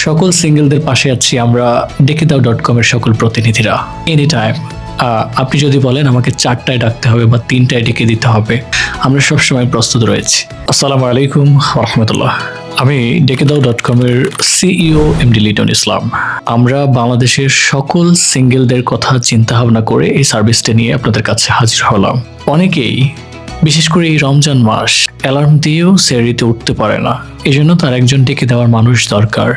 সকল সিঙ্গেলদের পাশে আছি আমরা ডেকেদাও.com এর সকল প্রতিনিধিরা। এনি টাইম আপনি যদি বলেন আমাকে 4টায় ডাকতে হবে বা 3টায় ডেকে দিতে হবে, আমরা সবসময় প্রস্তুত রয়েছি। আসসালামু আলাইকুম রাহমাতুল্লাহ। আমি ডেকেদাও.com এর সিইও এমডি লিটন ইসলাম। আমরা বাংলাদেশের সকল সিঙ্গেলদের কথা চিন্তা ভাবনা করে এই সার্ভিসটা নিয়ে আপনাদের কাছে হাজির হলাম। অনেকেই বিশেষ করে এই রমজান মাস অ্যালার্ম দিয়েও সেহরিতে উঠতে পারে না, এজন্য তার একজন ডেকে দেওয়ার মানুষ দরকার।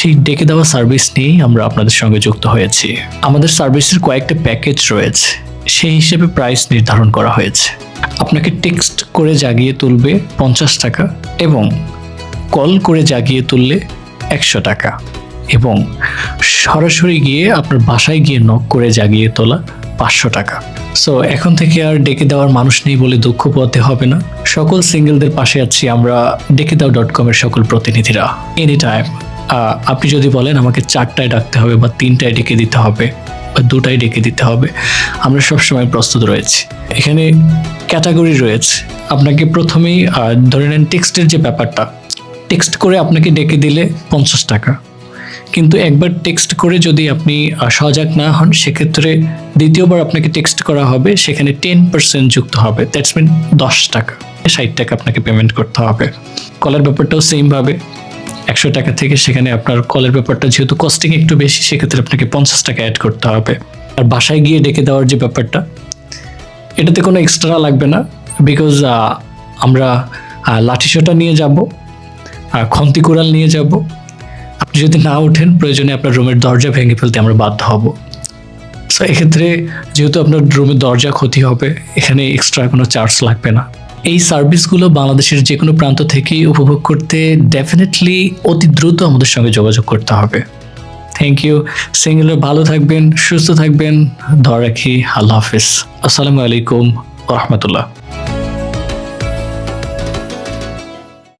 সেই ডেকে দেওয়া সার্ভিস নিয়েই আমরা আপনাদের সঙ্গে যুক্ত হয়েছি। আমাদের সার্ভিসের কয়েকটা প্যাকেজ রয়েছে, সেই হিসেবে প্রাইস নির্ধারণ করা হয়েছে। আপনাকে টেক্সট করে জাগিয়ে তুলবে 50 টাকা এবং কল করে জাগিয়ে তুললে 100 টাকা, এবং সরাসরি গিয়ে আপনার বাসায় গিয়ে নক করে জাগিয়ে তোলা 500 টাকা। সো এখন থেকে আর ডেকে দেওয়ার মানুষ নেই বলে দুঃখ পেতে হবে না। সকল সিঙ্গেলদের পাশে আছি আমরা ডেকেদাও.com এর সকল প্রতিনিধিরা। এনি টাইম আপনি যদি বলেন আমাকে 4টায় ডাকতে হবে বা 3টায় ডেকে দিতে হবে বা 2টায় ডেকে দিতে হবে, আমরা সবসময় প্রস্তুত রয়েছি। এখানে ক্যাটাগরি রয়েছে। আপনাকে প্রথমেই ধরে নেন টেক্সটের যে ব্যাপারটা, টেক্সট করে আপনাকে ডেকে দিলে 50 টাকা, কিন্তু একবার টেক্সট করে যদি আপনি সজাগ না হন সেক্ষেত্রে দ্বিতীয়বার আপনাকে টেক্সট করা হবে, সেখানে 10% যুক্ত হবে, দ্যাটস মিন 10 টাকা, 60 টাকা আপনাকে পেমেন্ট করতে হবে। কলের ব্যাপারটাও সেমভাবে 100 টাকা থেকে সেখানে আপনার কলের ব্যাপারটা যেহেতু কস্টিং একটু বেশি, সেক্ষেত্রে আপনাকে 50 টাকা অ্যাড করতে হবে। আর বাসায় গিয়ে ডেকে দেওয়ার যে ব্যাপারটা, এটাতে কোনো এক্সট্রা লাগবে না, বিকজ আমরা লাঠিসোঁটা নিয়ে যাব, খন্তি কুড়াল নিয়ে যাব। আপনি যদি না ওঠেন প্রয়োজনে আপনার রুমের দরজা ভেঙে ফেলতে আমরা বাধ্য হব। সো এক্ষেত্রে যেহেতু আপনার রুমের দরজা ক্ষতি হবে, এখানে এক্সট্রা কোনো চার্জ লাগবে না। এই সার্ভিসগুলো বাংলাদেশের যে কোনো প্রান্ত থেকেই উপভোগ করতে ডেফিনেটলি অতি দ্রুত আমাদের সঙ্গে যোগাযোগ করতে হবে। Thank you. সিঙ্গেলরা ভালো থাকবেন, সুস্থ থাকবেন, দোয়া রাখি। আল্লাহ হাফিজ। আসসালামু আলাইকুম রাহমাতুল্লাহ।